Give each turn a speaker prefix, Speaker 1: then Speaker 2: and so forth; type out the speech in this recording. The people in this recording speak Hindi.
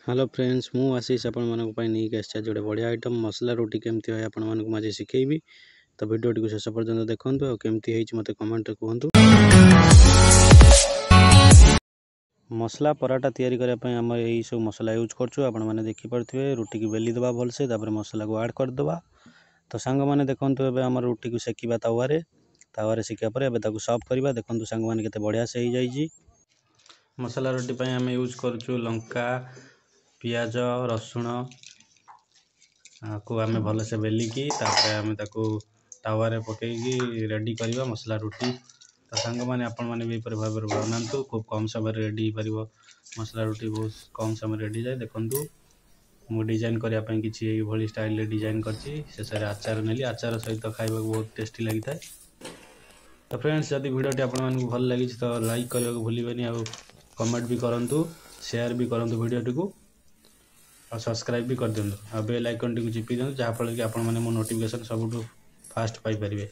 Speaker 1: हेलो फ्रेंड्स मु आशीष आपण मानक पई नहीं आसी जोड़े बढ़िया आइटम मसला रोटी केमती है आपण मानक माजे शिखेबी। तो वीडियो टी शेष पर्यंत देखंतु और केमती हेछि मते कमेंट रे कहंतु। मसला पराठा तैयारी करबा पई हम एही सब मसला यूज करछु। आपण माने देखि परथिबे रोटी की बेली दबा भल से तापर मसला को ऐड कर दबा। तो सांग माने देखंतु एबे हमर रोटी को सेकिबा तावारे सेकिया पर एबे ताको सर्व करबा। देखंतु सांग माने केते बढ़िया से ही जाईजी। मसला रोटी पई हम यूज करछु लंका पियाज रसुण को आम भल से बेलिकी आम तावारे पकईकी रेडी करवा मसला रोटी। तो सांग मैंने आपण मैंने भी भाव बनातु खूब कम समय रेडी हो पार मसला रोटी बहुत कम समय रेडी जाए। देखु मु डिजाइन करने किसी भली स्टाइल डिजाइन कर आचार नेली आचार सहित खाइबा बहुत टेस्टी लगी था। तो फ्रेंड्स जदि वीडियोटी आपको भल लगी तो लाइक करने को भूलें और कमेंट भी करूँ शेयर भी करूँ वीडियोटी को और सब्सक्राइब भी कर दिंतु और बेल आइकन टी चिपी दिंतु जहाँफल कि आपण मैंने मो नोटिफिकेशन सब फास्ट पाई परिबे।